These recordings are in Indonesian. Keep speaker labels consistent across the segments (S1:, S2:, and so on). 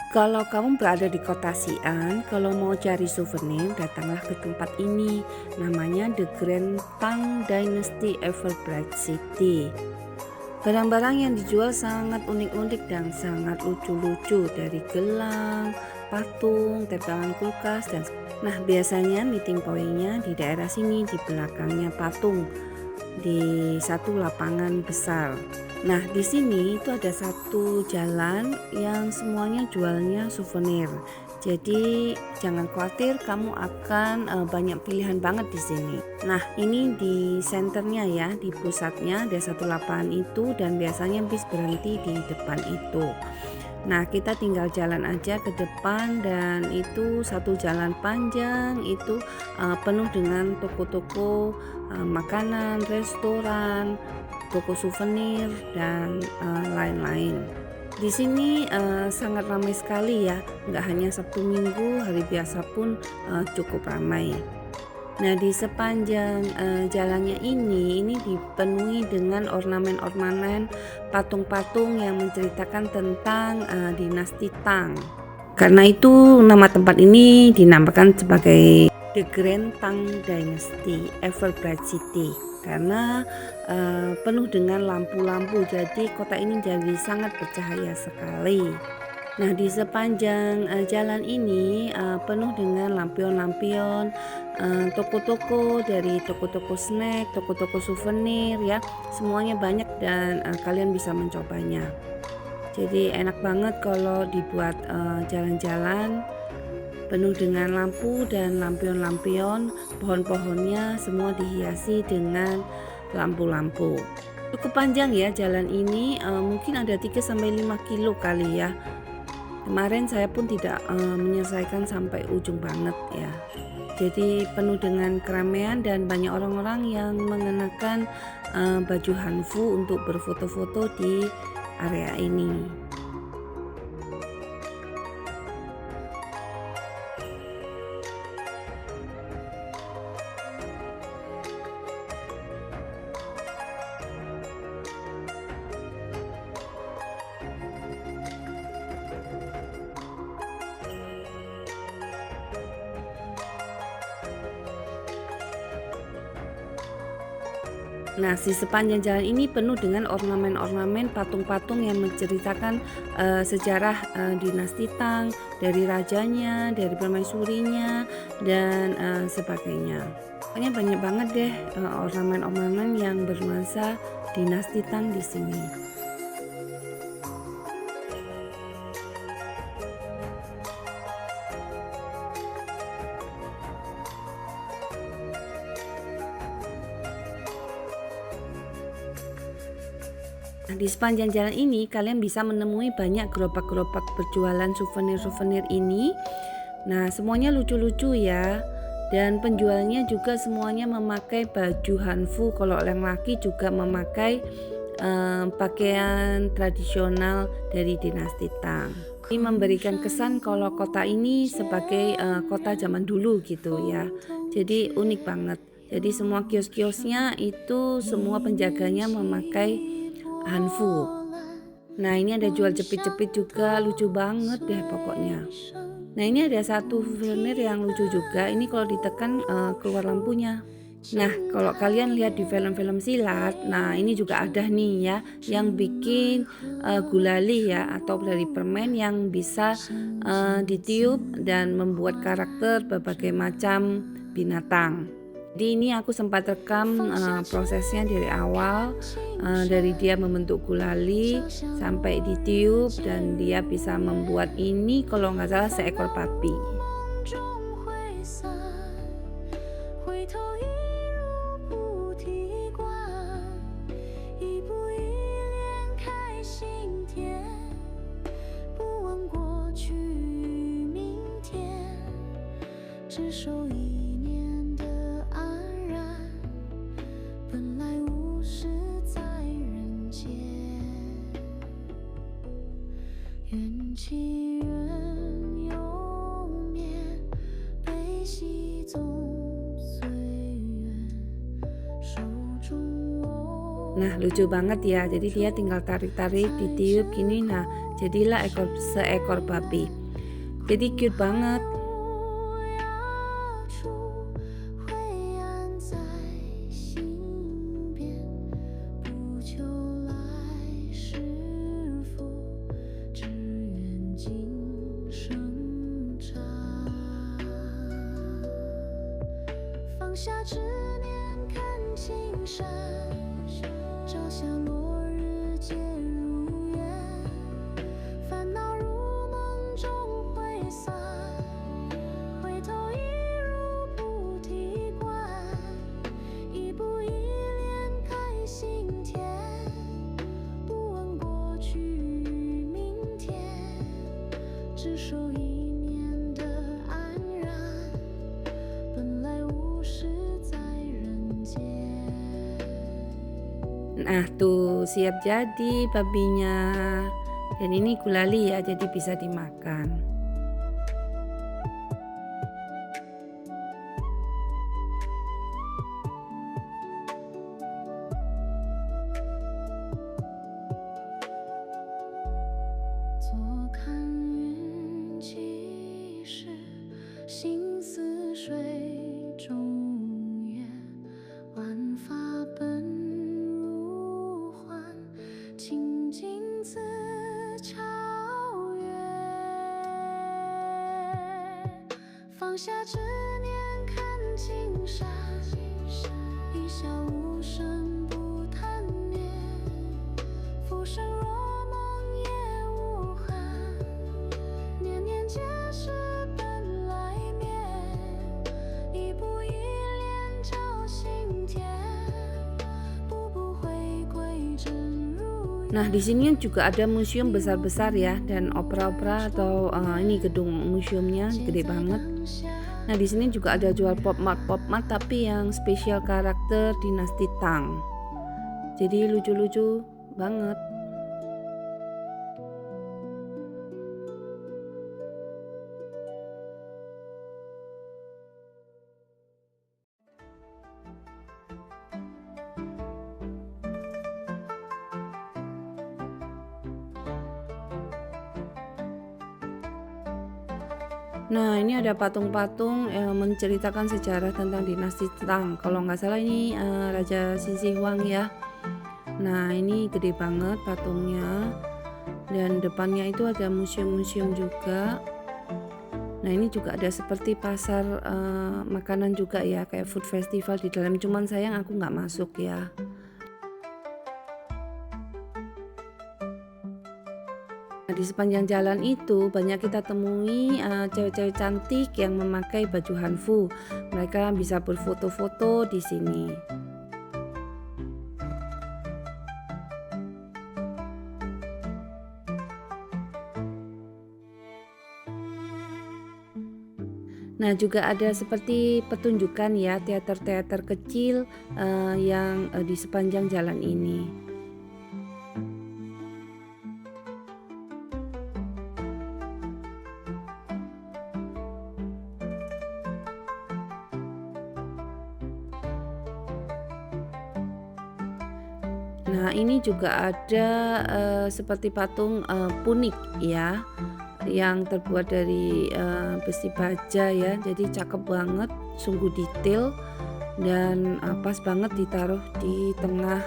S1: Kalau kamu berada di kota Xi'an, kalau mau cari souvenir, datanglah ke tempat ini. Namanya The Grand Tang Dynasty Everbright City. Barang-barang yang dijual sangat unik-unik dan sangat lucu-lucu, dari gelang, patung, tempelan kulkas, dan biasanya meeting point-nya di daerah sini, di belakangnya patung, di satu lapangan besar. Nah, di sini itu ada satu jalan yang semuanya jualnya souvenir. Jadi jangan khawatir, kamu akan banyak pilihan banget di sini. Nah, ini di senternya ya, di pusatnya ada satu lapangan itu, dan biasanya bis berhenti di depan itu. Nah, kita tinggal jalan aja ke depan, dan itu satu jalan panjang itu penuh dengan toko-toko makanan, restoran, toko souvenir, dan lain-lain. Di sini sangat ramai sekali ya, nggak hanya Sabtu Minggu, hari biasa pun cukup ramai. Nah, di sepanjang jalannya ini dipenuhi dengan ornamen-ornamen, patung-patung yang menceritakan tentang dinasti Tang. Karena itu nama tempat ini dinamakan sebagai The Grand Tang Dynasty Everbright City, karena penuh dengan lampu-lampu, jadi kota ini jadi sangat bercahaya sekali. Nah, di sepanjang jalan ini penuh dengan lampion-lampion, toko-toko, dari toko-toko snack, toko-toko souvenir ya, semuanya banyak, dan kalian bisa mencobanya. Jadi enak banget kalau dibuat jalan-jalan penuh dengan lampu dan lampion-lampion, pohon-pohonnya semua dihiasi dengan lampu-lampu. Cukup panjang ya jalan ini, mungkin ada 3-5 kilo kali ya. Kemarin saya pun tidak menyelesaikan sampai ujung banget ya. Jadi penuh dengan keramaian dan banyak orang-orang yang mengenakan baju hanfu untuk berfoto-foto di area ini. Nah, di sepanjang jalan ini penuh dengan ornamen-ornamen, patung-patung yang menceritakan sejarah dinasti Tang, dari rajanya, dari permaisurinya, dan sebagainya. Pokoknya banyak banget deh ornamen-ornamen yang bernuansa dinasti Tang di sini. Nah, di sepanjang jalan ini kalian bisa menemui banyak gerobak-gerobak berjualan souvenir-souvenir ini. Nah, semuanya lucu-lucu ya. Dan penjualnya juga semuanya memakai baju hanfu. Kalau yang laki juga memakai pakaian tradisional dari dinasti Tang. Ini memberikan kesan kalau kota ini sebagai kota zaman dulu gitu ya. Jadi unik banget. Jadi semua kios-kiosnya itu semua penjaganya memakai hanfu. Nah, ini ada jual jepit-jepit juga, lucu banget deh pokoknya. Nah, ini ada satu souvenir yang lucu juga. Ini kalau ditekan keluar lampunya. Nah, kalau kalian lihat di film-film silat, nah ini juga ada nih ya, yang bikin gulali ya, atau dari permen yang bisa ditiup dan membuat karakter berbagai macam binatang. Jadi ini aku sempat rekam prosesnya dari awal, dari dia membentuk gulali sampai ditiup, dan dia bisa membuat ini kalau nggak salah seekor babi. Nah, lucu banget ya. Jadi dia tinggal tarik-tarik, ditiup gini. Nah, jadilah seekor babi. Jadi cute banget. Nah tuh siap jadi babinya. Dan ini gulali ya, jadi bisa dimakan. Nah, di sini juga ada museum besar-besar ya, dan opera-opera atau ini gedung museumnya gede banget. Nah, di sini juga ada jual pop mart tapi yang spesial karakter dinasti Tang. Jadi lucu-lucu banget. Nah, ini ada patung-patung menceritakan sejarah tentang dinasti Tang. Kalau nggak salah ini Raja Xi Huang ya. Nah, ini gede banget patungnya. Dan depannya itu ada museum-museum juga. Nah, ini juga ada seperti pasar makanan juga ya, kayak food festival di dalam. Cuman sayang aku nggak masuk ya. Nah, di sepanjang jalan itu banyak kita temui cewek-cewek cantik yang memakai baju hanfu. Mereka bisa berfoto-foto di sini. Nah, juga ada seperti pertunjukan ya, teater-teater kecil yang di sepanjang jalan ini. Nah, ini juga ada seperti patung punik ya, yang terbuat dari besi baja ya. Jadi cakep banget, sungguh detail dan pas banget ditaruh di tengah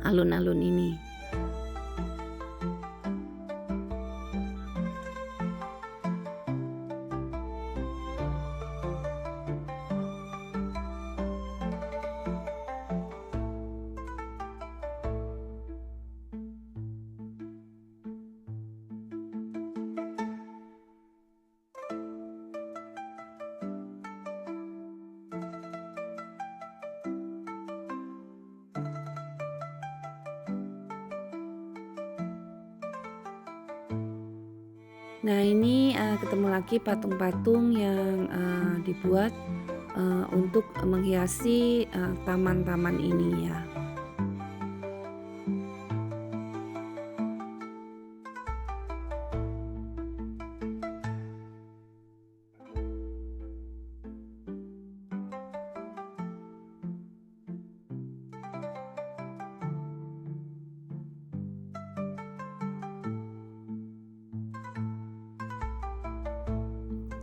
S1: alun-alun ini. Nah, ini ketemu lagi patung-patung yang dibuat untuk menghiasi taman-taman ini ya.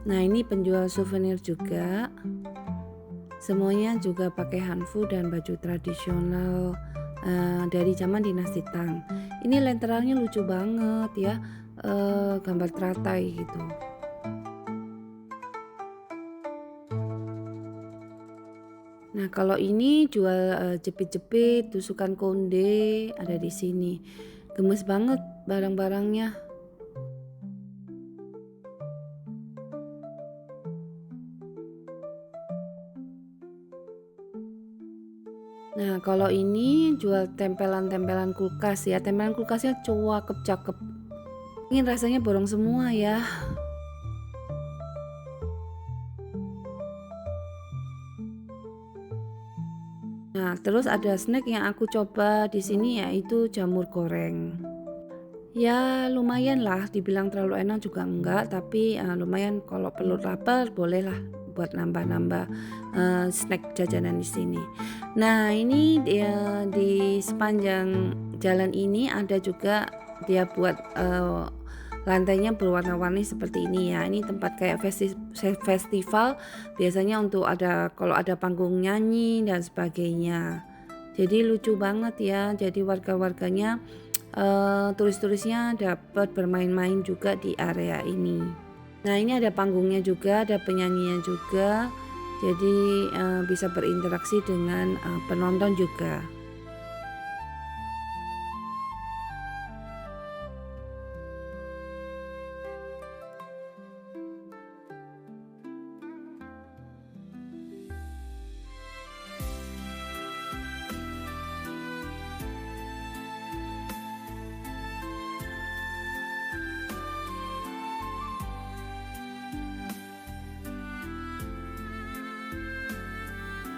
S1: Nah, ini penjual souvenir juga. Semuanya juga pakai hanfu dan baju tradisional dari zaman dinasti Tang. Ini lenteranya lucu banget ya, gambar teratai gitu. Nah, kalau ini jual jepit-jepit, tusukan konde ada di sini. Gemes banget barang-barangnya. Nah, kalau ini jual tempelan-tempelan kulkas ya. Tempelan kulkasnya cakep. Ini rasanya borong semua ya. Nah, terus ada snack yang aku coba di sini yaitu jamur goreng. Ya lumayan lah, dibilang terlalu enak juga enggak, tapi lumayan kalau perlu lapar bolehlah buat nambah-nambah snack jajanan di sini. Nah, ini dia di sepanjang jalan ini ada juga dia buat lantainya berwarna-warni seperti ini ya. Ini tempat kayak festival biasanya untuk kalau ada panggung nyanyi dan sebagainya. Jadi lucu banget ya. Jadi warga-warganya turis-turisnya dapat bermain-main juga di area ini. Nah, ini ada panggungnya juga, ada penyanyinya juga. Jadi bisa berinteraksi dengan penonton juga.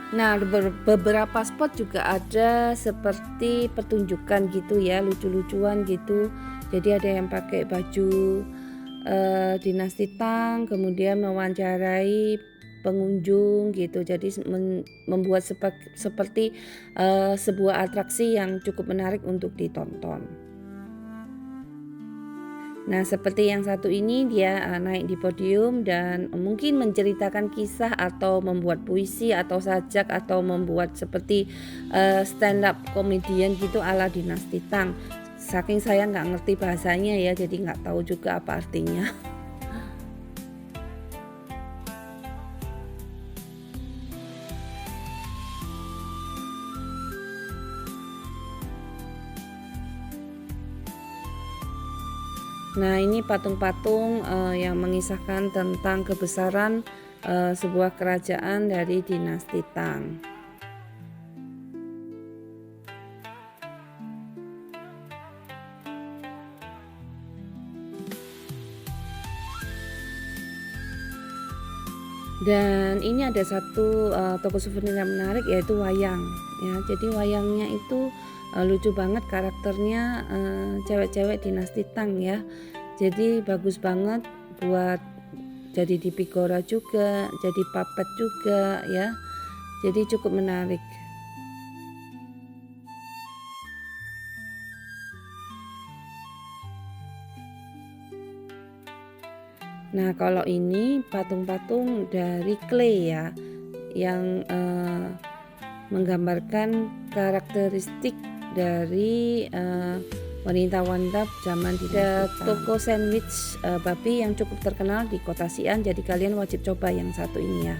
S1: Nah, beberapa spot juga ada seperti pertunjukan gitu ya, lucu-lucuan gitu. Jadi ada yang pakai baju dinasti Tang, kemudian mewawancarai pengunjung gitu. Jadi membuat seperti sebuah atraksi yang cukup menarik untuk ditonton. Nah, seperti yang satu ini dia naik di podium dan mungkin menceritakan kisah atau membuat puisi atau sajak atau membuat seperti stand up komedian gitu ala dinasti Tang. Saking saya nggak ngerti bahasanya ya, jadi nggak tahu juga apa artinya. Nah, ini patung-patung yang mengisahkan tentang kebesaran sebuah kerajaan dari dinasti Tang. Dan ini ada satu toko souvenir yang menarik yaitu wayang ya. Jadi wayangnya itu lucu banget karakternya, cewek-cewek dinasti Tang ya. Jadi bagus banget buat jadi di Pigora juga, jadi puppet juga ya. Jadi cukup menarik. Nah, kalau ini patung-patung dari clay ya, yang menggambarkan karakteristik dari wanita-wanita zaman di toko sandwich babi yang cukup terkenal di kota Xi'an. Jadi kalian wajib coba yang satu ini ya.